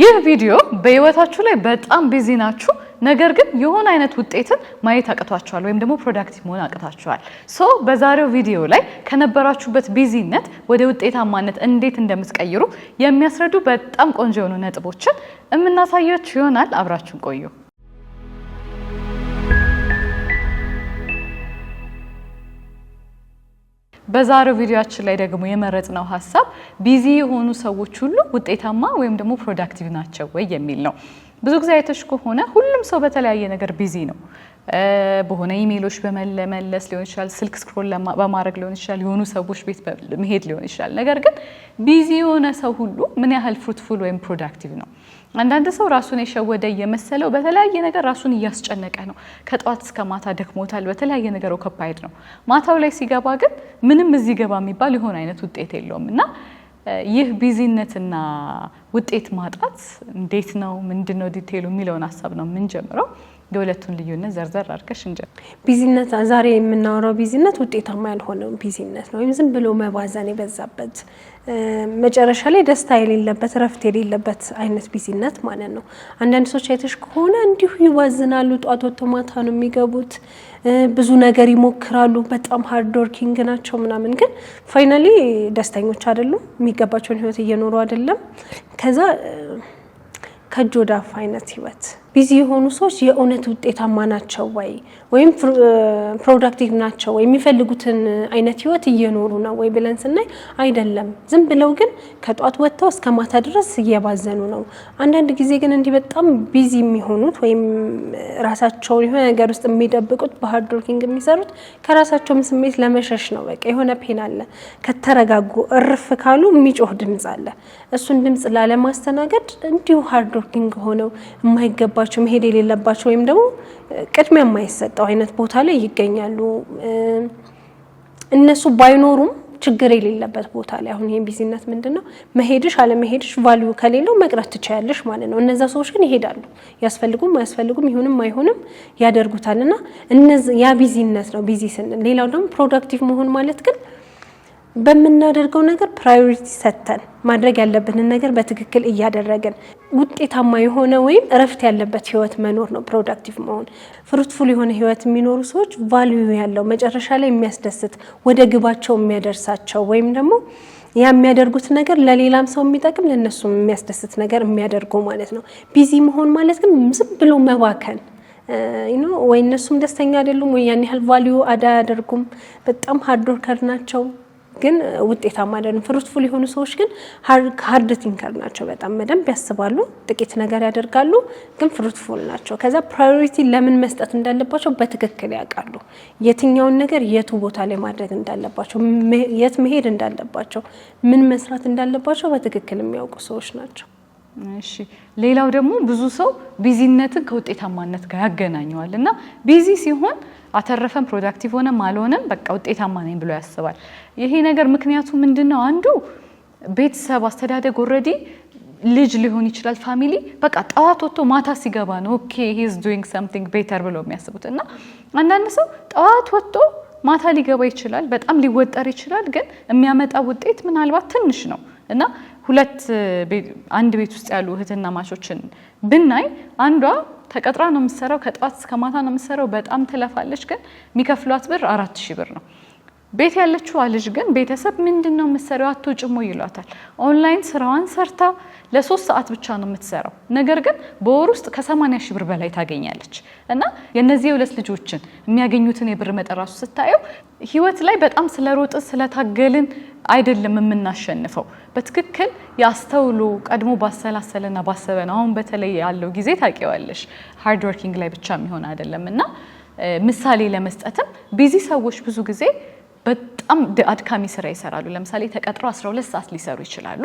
ይህ ቪዲዮ በህይወታችሁ ላይ በጣም ቢዚ ናችሁ ነገር ግን የሆነ አይነት ውጤትን ማየት አቅቷችኋል ወይም ደግሞ ፕሮዳክቲቭ መሆን አቅቷችኋል በዛሬው ቪዲዮ ላይ ከነበራችሁበት ቢዚነት ወደ ውጤታማነት እንዴት እንደምትቀይሩ የሚያስረዱ በጣም ቆንጆ የሆኑ ነጥቦችን እናሳያችሁ ይሆናል አብራችሁን ቆዩ በዛሬው ቪዲዮአችን ላይ ደግሞ የመረጥነው ሐሳብ ቢዚ የሆኑ ሰዎች ሁሉ ውጤታማ ወይም ደግሞ ፕሮዳክቲቭ ናቸው ወይ የሚል ነው ብዙ ጊዜ አይተሽ ከሆነ ሁሉም ሰው በተለያየ ነገር ቢዚ ነው በሆነ ኢሜሎች በመለመለስ ሊሆን ይችላል ስልክ ስክሮል በማድረግ ሊሆን ይችላል የሆኑ ሰዎች ቤት መሄድ ሊሆን ይችላል ነገር ግን ቢዚ የሆነ ሰው ሁሉ ምን ያህል ፍሩትፉል ወይም ፕሮዳክቲቭ ነው አንዳንድ ሰው ራሱን የሸወደ የመሰለው በተለያየ ነገር ራሱን ያስጨነቀ ነው ከጧት እስከ ማታ ደክሞታል በተለያየ ነገር ኦኩፓይድ ነው ማታው ላይ ሲገባ ግን ምንም እዚህ ገባ የሚባል የሆነ አይነት ውጤት የለውምና ይህ ቢዚነትና ውጤት ማጣት እንዴት ነው ምንድነው ዲቴሉ የሚለውን ሐሳብ ነው ምን ጀምረው የሁለቱን ልዩነት ዘርዘር አድርገሽ እንጀምር ቢዚነት ዛሬ የምናወራው ቢዚነት ውጤታማ ያልሆነው ቢዚነት ነው ወይም ዝም ብሎ መባዘን የበዛበት መጨረሻ ላይ ደስታ የሌለበት ረፍት የሌለበት አይነት ቢዚነት ማለት ነው አንዳንድ ሰዎች አይተሽ ከሆነ እንዲሁ ይዋዝናሉ ጧት ወጥተው ማታ ነው የሚገቡት ብዙ ነገር ይሞክራሉ በጣም ሃርድ ወርኪንግ ናቸው ምናምን ግን ፋይናሊ ደስተኞች አይደሉም የሚገባቸውን ህይወት እየኖሩ አይደለም ከዛ ከጆዳፍ አይነት ህይወት ቢዚ የሆኑ ሰዎች የእውነት ውጤታማ ናቸው ወይ ወይም ፕሮዳክቲቭ ናቸው ወይ የሚፈልጉትን አይነት ህይወት እየኖሩ ነው ወይ ብለን ስናይ አይደለም ዝም ብለው ግን ከጧት ወጥተው እስከ ማታ ድረስ እየባዘኑ ነው አንዳንድ ጊዜ ግን እንዲህ በጣም ቢዚ የሚሆኑት ወይም ራሳቸው የሆነ ነገር ውስጥ የሚደብቁት በሃርድ ወርኪንግ የሚሰሩት ከራሳቸው ስሜት ለመሸሽ ነው በቃ የሆነ ፔን አለ ከተረጋጉ እርፍ ካሉ የሚጮህ ድምጽ አለ እሱን ድምጽ ላለማስተናገድ እንዲሁ ሃርድ ወርኪንግ ሆነው የማይገባ መሄድ የሌለባቸው ወይም ደግሞ ቅድሚያ የማይሰጠው አይነት ቦታ ላይ ይገኛሉ እነሱ ባይኖሩም ችግር የሌለበት ቦታ ላይ አሁን ይሄን ቢዚነት ምንድነው መሄድሽ አለ መሄድሽ ቫልዩ ከሌለው መቅረት ትችያለሽ ማለት ነው እነዛ ሰዎች ግን ይሄዳሉ ያስፈልጉም አያስፈልጉም ይሁንም አይሁንም ያደርጉታልና እነዚህ ያ ቢዚነት ነው ቢዚ ስንል ሌላው ደግሞ ፕሮዳክቲቭ መሆን ማለት ግን በመናደርገው ነገር ፕራዮሪቲ ሰተን ማድረግ ያለብንን ነገር በትክክል እያደረገን ውጤታማ የሆነ ወይም እረፍት ያለበት ህይወት መኖር ነው ፕሮዳክቲቭ መሆን ፍሩትፉል የሆነ ህይወት የሚኖሩ ሰዎች ቫልዩ ያለው መጨረሻ ላይ የሚያስደስት ወደ ግባቸው የሚያደርሳቸው ወይም ደግሞ ያ የሚያደርጉት ነገር ለሌላም ሰው የሚጠቅም ለነሱ የሚያስደስት ነገር የሚያደርጉ ማለት ነው ቢዚ መሆን ማለት ግን ዝም ብሎ መባከን ወይ እነሱም ደስተኛ አይደሉም ወይ ያን ያህል ቫልዩ አያደርጉም በጣም ሃርድ ወርከር ናቸው ግን ውጤታማ አይደሉም ፍሩትፉል የሆኑ ሰዎች ግን ሃርድ ቲንከር ናቸው በጣም መደንብ ያስባሉ ጥቂት ነገር ያደርጋሉ ግን ፍሩትፉል ናቸው ከዛ ፕራዮሪቲ ለምን መስጠት እንዳለባቸው በትክክል ያውቃሉ የትኛውን ነገር የቱ ቦታ ላይ ማድረግ እንዳለባቸው የት መሄድ እንዳለባቸው ምን መስራት እንዳለባቸው በትክክል የሚያውቁ ሰዎች ናቸው እሺ ሌላው ደግሞ ብዙ ሰው ቢዚነትን ከውጤታማነት ጋር ያገናኘዋልና ቢዚ ሲሆን አተረፈም ፕሮዳክቲቭ ሆነ ማልሆነም በቃ ውጤታማ ነኝ ብሎ ያስባል ይሄ ነገር ምክንያቱ ምንድነው አንዱ ቤተሰብ አስተዳደግ ኦሬዲ ልጅ ሊሆን ይችላል ፋሚሊ በቃ ጧት ወጥቶ ማታ ሲገባ ነው ኦኬ ሂ ኢዝ ዱይንግ ሰምቲንግ ቤተር ብሎ የሚያስቡትና አንዳንድ ሰው ጧት ወጥቶ ማታ ሊገባ ይችላል በጣም ሊወጠር ይችላል ግን የሚያመጣው ውጤት ምናልባት ትንሽ ነው እና አንድ ቤት ውስጥ ያሉ እህትና ማቾችን ብናይ አንዷ ተቀጥራ ነው የምትሰራው ከጧት እስከ ማታ ነው የምትሰራው በጣም ትለፋለች ግን የሚከፍሏት ብር 4000 ብር ነው ቤት ያለችው ልጅ ግን ቤተሰብ ምንድነው የምትሰራው አትወጭሞ ይሏታል ኦንላይን ስራዋን ሰርታ ለ3 ሰዓት ብቻ ነው የምትሰራው ነገር ግን በወር ውስጥ ከ80,000 ብር በላይ ታገኛለች እና የነዚህ ሁለት ልጆችን የሚያገኙትን የብር መጠራሱ ስታየው ህይወት ላይ በጣም ስለሮጥ ስለታገልን አይደለም የምናሸንፈው በትክክል ያስተውሉ ቀድሞ ባሰላሰለና ባሰበና አሁን በተለይ ያለው ጊዜ ታውቂዋለሽ ሃርድ ወርኪንግ ላይ ብቻ የሚሆን አይደለምና ምሳሌ ለመስጠትም ቢዚ ሰዎች ብዙ ጊዜ በጣም አድካሚ ስራ ይሰራሉ ለምሳሌ ተቀጥረው 12 ሰዓት ሊሰሩ ይችላሉ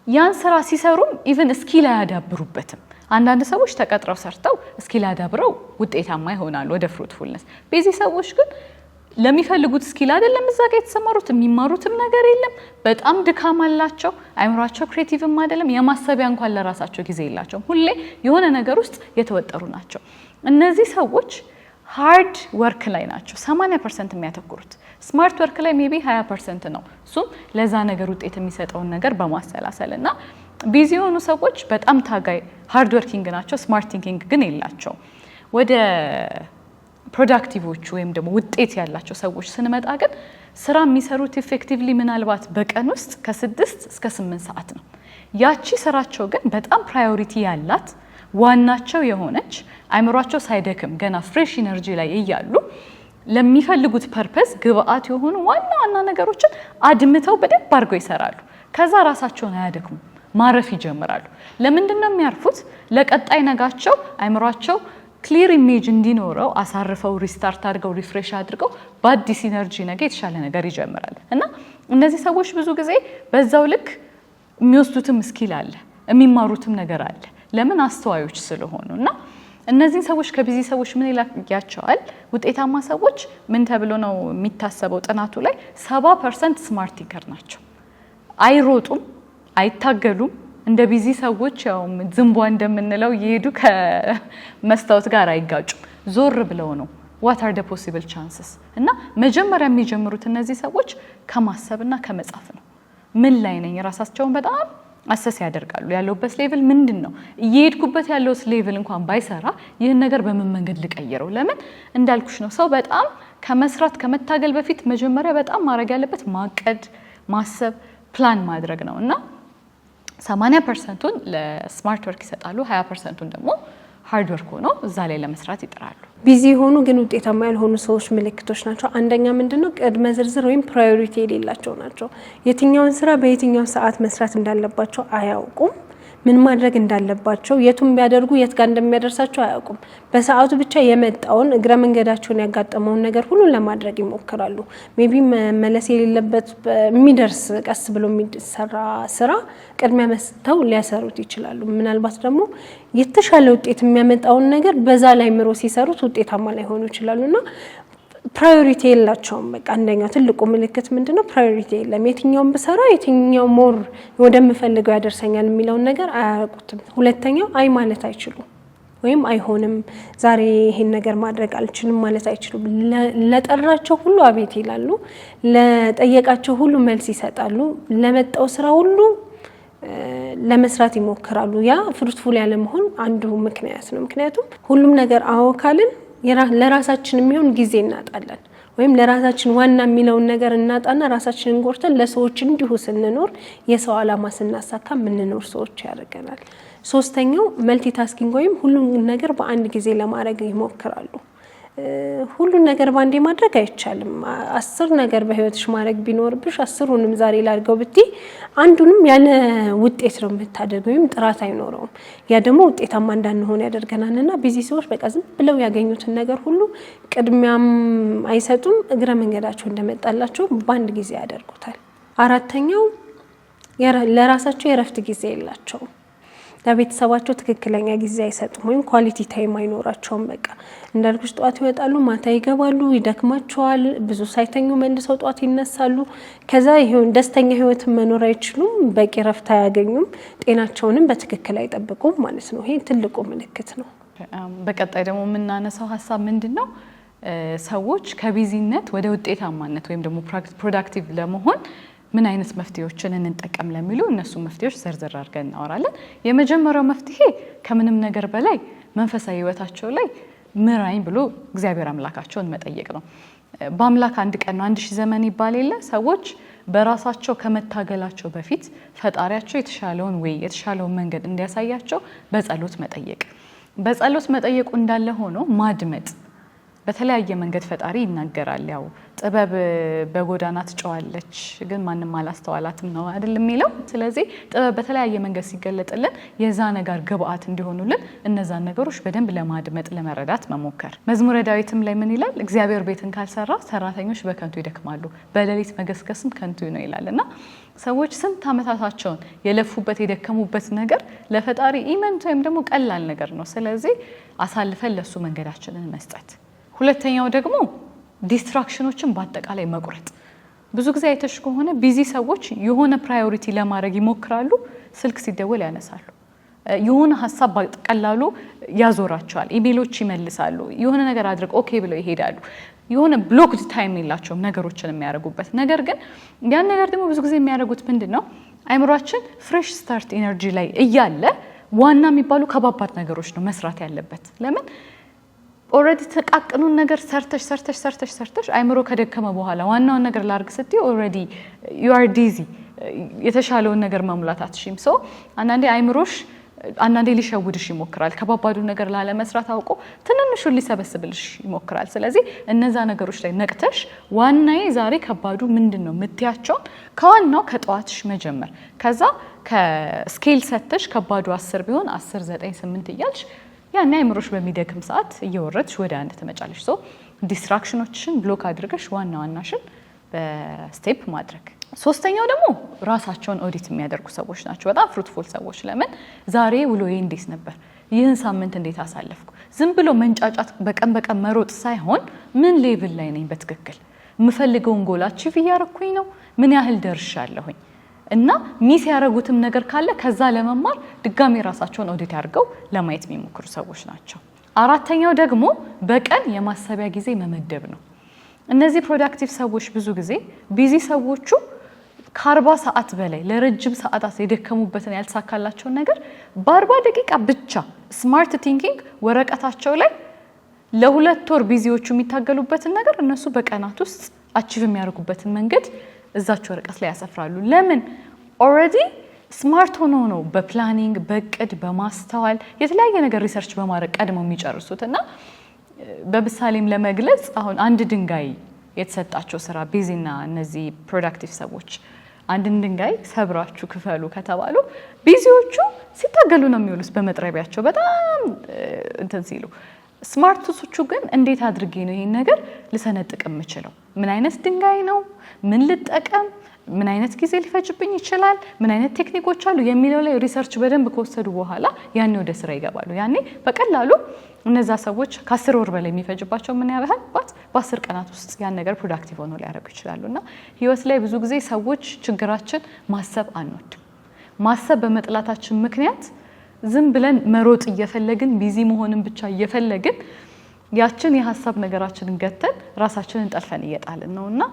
ያን ስራ ሲሰሩም ኢቭን ስኪል ያዳብሩበትም አንዳንድ ሰዎች ተቀጥረው ሰርተው ስኪል ያዳብረው ውጤታማ ይሆናሉ ወደ ፍሩትፉልነስ ቢዚ ሰዎች ግን ለሚፈልጉት ስኪል አይደለም እዛ ጋር የተሰማሩት የሚማሩትም ነገር የለም በጣም ድካም አላቸው አይምሯቸው ክሬቲቭም አይደለም የማሰቢያ እንኳን ለራሳቸው ጊዜ የላቸውም ሁሌ የሆነ ነገር ውስጥ የተወጠሩ ናቸው እነዚህ ሰዎች ሃርድ ወርክ ላይ ናቸው 80% የሚያተኩሩት ስማርት ወርክ ላይ ሜቢ 20% ነው እሱም ለዛ ነገር ውጤት የሚሰጠውን ነገር በማሰላሰልና ቢዚ የሆኑ ሰዎች በጣም ታጋይ ሃርድ ወርኪንግ ናቸው፣ ስማርት ቲንኪንግ ግን የላቸው። ወደ ፕሮዳክቲቮቹ ወይም ደግሞ ውጤት ያላቸው ሰዎች ስንመጣ ግን ስራ የሚሰሩት ኢፌክቲቭሊ ምናልባት በቀን ውስጥ ከ6 እስከ 8 ሰዓት ነው። ያቺ ስራቸው ግን በጣም ፕራዮሪቲ ያላት ዋናቸው የሆነች አይምሯቸው ሳይደክም ገና ፍሬሽ ኢነርጂ ላይ እያሉ ለሚፈልጉት ፐርፐስ ግብአት የሆኑ ዋና ዋና ነገሮችን አድምተው በደንብ አድርገው ይሰራሉ። ከዛ ራሳቸውን አያደክሙ፣ ማረፍ ይጀምራሉ። ለምንድን ነው የሚያርፉት? ለቀጣይ ነጋቸው አይምሯቸው ክሊር ኢሜጅ እንዲኖረው አሳርፈው ሪስታርት አድርገው ሪፍሬሽ አድርገው በአዲስ ኢነርጂ ነገ የተሻለ ነገር ይጀምራል። እና እነዚህ ሰዎች ብዙ ጊዜ በዛው ልክ የሚወስዱትም ስኪል አለ፣ የሚማሩትም ነገር አለ። ለምን? አስተዋዮች ስለሆኑ። እና እነዚህን ሰዎች ከቢዚ ሰዎች ምን ይለያቸዋል? ውጤታማ ሰዎች ምን ተብሎ ነው የሚታሰበው? ጥናቱ ላይ 70% ስማርት ቲንከር ናቸው። አይሮጡም፣ አይታገሉም። እንደ ቢዚ ሰዎች ያው ዝንቧ እንደምንለው እየሄዱ ከመስታወት ጋር አይጋጩም። ዞር ብለው ነው what are the possible chances። እና መጀመሪያ የሚጀምሩት እነዚህ ሰዎች ከማሰብና ከመጻፍ ነው። ምን ላይ ነኝ? ራሳቸውን በጣም አሰስ ያደርጋሉ። ያለውበት ሌቭል ምንድን ነው? እየሄድኩበት ያለው ሌቭል እንኳን ባይሰራ ይህን ነገር በምን መንገድ ልቀይረው? ለምን እንዳልኩሽ ነው፣ ሰው በጣም ከመስራት ከመታገል በፊት መጀመሪያ በጣም ማድረግ ያለበት ማቀድ፣ ማሰብ፣ ፕላን ማድረግ ነው። እና 80%ን ለስማርት ወርክ ይሰጣሉ፣ 20%ን ደግሞ ሃርድ ወርክ ሆኖ እዛ ላይ ለመስራት ይጥራሉ። ቢዚ ሆኑ ግን ውጤታማ ያልሆኑ ሰዎች ምልክቶች ናቸው። አንደኛ ምንድነው? ቅድመ ዝርዝር ወይም ፕራዮሪቲ የሌላቸው ናቸው። የትኛውን ስራ በየትኛው ሰዓት መስራት እንዳለባቸው አያውቁም። ምን ማድረግ እንዳለባቸው የቱን ቢያደርጉ የት ጋር እንደሚያደርሳቸው አያውቁም። በሰዓቱ ብቻ የመጣውን እግረ መንገዳቸውን ያጋጠመውን ነገር ሁሉ ለማድረግ ይሞክራሉ። ሜቢ መመለስ የሌለበት የሚደርስ ቀስ ብሎ የሚሰራ ስራ ቅድሚያ መስጠው ሊያሰሩት ይችላሉ። ምናልባት ደግሞ የተሻለ ውጤት የሚያመጣውን ነገር በዛ ላይ ምሮ ሲሰሩት ውጤታማ ላይሆኑ ይችላሉና ፕራዮሪቲ የላቸውም። በቃ አንደኛው ትልቁ ምልክት ምንድነው? ፕራዮሪቲ የለም። የትኛውን ብሰራ የትኛው ሞር ወደምፈልገው ያደርሰኛል የሚለውን ነገር አያውቁትም። ሁለተኛው አይ ማለት አይችሉም፣ ወይም አይሆንም፣ ዛሬ ይሄን ነገር ማድረግ አልችልም ማለት አይችሉም። ለጠራቸው ሁሉ አቤት ይላሉ፣ ለጠየቃቸው ሁሉ መልስ ይሰጣሉ፣ ለመጣው ስራ ሁሉ ለመስራት ይሞክራሉ። ያ ፍሩትፉል ያለ መሆን አንዱ ምክንያት ነው። ምክንያቱም ሁሉም ነገር አዎ ካልን ለራሳችን የሚሆን ጊዜ እናጣለን፣ ወይም ለራሳችን ዋና የሚለውን ነገር እናጣና ራሳችንን ጎርተን ለሰዎች እንዲሁ ስንኖር የሰው ዓላማ ስናሳካ የምንኖር ሰዎች ያደርገናል። ሶስተኛው መልቲታስኪንግ ወይም ሁሉም ነገር በአንድ ጊዜ ለማድረግ ይሞክራሉ። ሁሉን ነገር ባንዴ ማድረግ አይቻልም። 10 ነገር በህይወትሽ ማድረግ ቢኖርብሽ 10ሩንም ዛሬ ላድርገው ብትይ አንዱንም ያለ ውጤት ነው የምታደርገው፣ ወይም ጥራት አይኖረውም። ያ ደግሞ ውጤታማ እንዳንሆን ያደርገናልና ቢዚ ሰዎች በቃ ዝም ብለው ያገኙትን ነገር ሁሉ ቅድሚያም አይሰጡም። እግረ መንገዳቸው እንደመጣላቸው በአንድ ጊዜ ያደርጉታል። አራተኛው ለራሳቸው የረፍት ጊዜ የላቸውም። ለቤተሰባቸው ትክክለኛ ጊዜ አይሰጡም፣ ወይም ኳሊቲ ታይም አይኖራቸውም። በቃ እንዳልኩሽ ጧት ይወጣሉ፣ ማታ ይገባሉ፣ ይደክማቸዋል። ብዙ ሳይተኙ መልሰው ጧት ይነሳሉ። ከዛ ይሄን ደስተኛ ህይወት መኖር አይችሉም፣ በቂ ረፍት አያገኙም፣ ጤናቸውንም በትክክል አይጠብቁም ማለት ነው። ይሄ ትልቁ ምልክት ነው። በቀጣይ ደግሞ የምናነሳው ሀሳብ ምንድነው? ሰዎች ከቢዚነት ወደ ውጤታማነት ወይም ደግሞ ፕሮዳክቲቭ ለመሆን ምን አይነት መፍትሄዎችን እንጠቀም ለሚሉ እነሱ መፍትሄዎች ዘርዘር አድርገን እናወራለን። የመጀመሪያው መፍትሄ ከምንም ነገር በላይ መንፈሳዊ ህይወታቸው ላይ ምራኝ ብሎ እግዚአብሔር አምላካቸውን መጠየቅ ነው። በአምላክ አንድ ቀን ነው 1000 ዘመን ይባል የለ። ሰዎች በራሳቸው ከመታገላቸው በፊት ፈጣሪያቸው የተሻለውን ወይ የተሻለውን መንገድ እንዲያሳያቸው በጸሎት መጠየቅ። በጸሎት መጠየቁ እንዳለ ሆኖ ማድመጥ። በተለያየ መንገድ ፈጣሪ ይናገራል። ያው ጥበብ በጎዳና ትጨዋለች ግን ማንም አላስተዋላትም ነው አይደል የሚለው። ስለዚህ ጥበብ በተለያየ መንገድ ሲገለጥልን የዛ ነገር ግብአት እንዲሆኑልን እነዛን ነገሮች በደንብ ለማድመጥ ለመረዳት መሞከር። መዝሙረ ዳዊትም ላይ ምን ይላል? እግዚአብሔር ቤትን ካልሰራ ሰራተኞች በከንቱ ይደክማሉ፣ በሌሊት መገስገስም ከንቱ ነው ይላልና ሰዎች ስንት ዓመታታቸውን የለፉበት የደከሙበት ነገር ለፈጣሪ ኢመንት ወይም ደግሞ ቀላል ነገር ነው። ስለዚህ አሳልፈን ለሱ መንገዳችንን መስጠት። ሁለተኛው ደግሞ ዲስትራክሽኖችን በአጠቃላይ መቁረጥ። ብዙ ጊዜ አይተሽ ከሆነ ቢዚ ሰዎች የሆነ ፕራዮሪቲ ለማድረግ ይሞክራሉ፣ ስልክ ሲደወል ያነሳሉ፣ የሆነ ሀሳብ በቀላሉ ያዞራቸዋል፣ ኢሜሎች ይመልሳሉ፣ የሆነ ነገር አድርገው ኦኬ ብለው ይሄዳሉ። የሆነ ብሎክድ ታይም የላቸውም ነገሮችን የሚያደርጉበት። ነገር ግን ያን ነገር ደግሞ ብዙ ጊዜ የሚያደርጉት ምንድነው? አይምሮአችን ፍሬሽ ስታርት ኢነርጂ ላይ እያለ ዋና የሚባሉ ከባባድ ነገሮች ነው መስራት ያለበት። ለምን ኦሬዲ ተቃቅኑን ነገር ሰርተሽ አይምሮ ከደከመ በኋላ ዋናውን ነገር ላርግ ስትይ ኦሬዲ ዩ አር ዲዚ የተሻለውን ነገር መሙላት አትሽም። ሶ አንዳንዴ ሊሸውድሽ ይሞክራል። ከባባዱ ነገር ላለመስራት አውቆ ትንንሹን ሊሰበስብልሽ ይሞክራል። ስለዚህ እነዛ ነገሮች ላይ ነቅተሽ ዋናዬ ዛሬ ከባዱ ምንድነው የምትያቸውን ከዋናው ከጠዋትሽ መጀመር፣ ከዛ ከስኬል ሰተሽ ከባዱ 10 ቢሆን 10 9 8 እያልሽ ያኔ አይምሮሽ በሚደክም ሰዓት እየወረድሽ ወደ አንድ ትመጫለሽ። ሶ ዲስትራክሽኖችን ብሎክ አድርገሽ ዋናሽን በስቴፕ ማድረግ። ሶስተኛው ደግሞ ራሳቸውን ኦዲት የሚያደርጉ ሰዎች ናቸው፣ በጣም ፍሩትፉል ሰዎች። ለምን ዛሬ ውሎዬ እንዴት ነበር? ይህን ሳምንት እንዴት አሳለፍኩ? ዝም ብሎ መንጫጫት በቀን መሮጥ ሳይሆን ምን ሌቭል ላይ ነኝ? በትክክል የምፈልገውን ጎል አቺቭ እያረኩኝ ነው? ምን ያህል ደርሻለሁኝ? እና ሚስ ያረጉትም ነገር ካለ ከዛ ለመማር ድጋሚ ራሳቸውን ኦዲት አድርገው ለማየት የሚሞክሩ ሰዎች ናቸው። አራተኛው ደግሞ በቀን የማሰቢያ ጊዜ መመደብ ነው። እነዚህ ፕሮዳክቲቭ ሰዎች ብዙ ጊዜ ቢዚ ሰዎቹ ከ40 ሰዓት በላይ ለረጅም ሰዓታት የደከሙበትን ያልተሳካላቸውን ነገር በ40 ደቂቃ ብቻ ስማርት ቲንኪንግ ወረቀታቸው ላይ ለ2 ወር ቢዚዎቹ የሚታገሉበትን ነገር እነሱ በቀናት ውስጥ አቺቭ የሚያደርጉበትን መንገድ እዛቸው ወረቀት ላይ ያሰፍራሉ። ለምን ኦሬዲ ስማርት ሆኖ ነው በፕላኒንግ በእቅድ በማስተዋል የተለያየ ነገር ሪሰርች በማድረግ ቀድመው የሚጨርሱት። እና በምሳሌም ለመግለጽ አሁን አንድ ድንጋይ የተሰጣቸው ስራ ቢዚና እነዚህ ፕሮዳክቲቭ ሰዎች አንድን ድንጋይ ሰብራችሁ ክፈሉ ከተባሉ ቢዚዎቹ ሲታገሉ ነው የሚውሉት በመጥረቢያቸው በጣም እንትን ሲሉ። ስማርቶቹ ግን እንዴት አድርጌ ነው ይሄን ነገር ልሰነጥቅ የምችለው? ምን አይነት ድንጋይ ነው? ምን ልጠቀም? ምን አይነት ጊዜ ሊፈጅብኝ ይችላል? ምን አይነት ቴክኒኮች አሉ የሚለው ላይ ሪሰርች በደንብ ከወሰዱ በኋላ ያኔ ወደ ስራ ይገባሉ። ያኔ በቀላሉ እነዛ ሰዎች ከ10 ወር በላይ የሚፈጅባቸው ምን ያህል በ10 ቀናት ውስጥ ያን ነገር ፕሮዳክቲቭ ሆኖ ሊያደርጉ ይችላሉና ህይወት ላይ ብዙ ጊዜ ሰዎች ችግራችን ማሰብ አንወድም። ማሰብ በመጥላታችን ምክንያት ዝም ብለን መሮጥ እየፈለግን ቢዚ መሆንን ብቻ እየፈለግን ያችን የሐሳብ ነገራችንን ገተን ራሳችንን ጠልፈን እየጣልን ነውና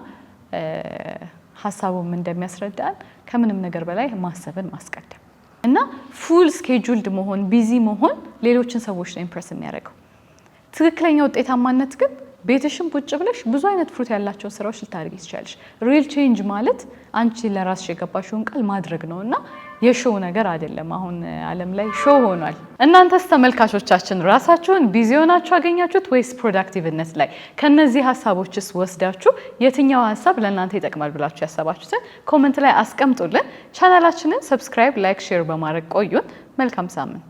ሐሳቡም እንደሚያስረዳን ከምንም ነገር በላይ ማሰብን ማስቀደም እና ፉል ስኬጁልድ መሆን ቢዚ መሆን ሌሎችን ሰዎች ነው ኢምፕረስ የሚያደርገው። ትክክለኛ ውጤታማነት ግን ቤትሽም ቁጭ ብለሽ ብዙ አይነት ፍሩት ያላቸው ስራዎች ልታደርጊ ትችላለሽ። ሪል ቼንጅ ማለት አንቺ ለራስሽ የገባሽውን ቃል ማድረግ ነውና የሾው ነገር አይደለም። አሁን ዓለም ላይ ሾው ሆኗል። እናንተስ ተመልካቾቻችን ራሳችሁን ቢዚ ሆናችሁ አገኛችሁት ወይስ ፕሮዳክቲቭነት ላይ? ከነዚህ ሐሳቦችስ ወስዳችሁ የትኛው ሐሳብ ለእናንተ ይጠቅማል ብላችሁ ያሰባችሁትን ኮሜንት ላይ አስቀምጡልን። ቻናላችንን ሰብስክራይብ፣ ላይክ፣ ሼር በማድረግ ቆዩን። መልካም ሳምንት።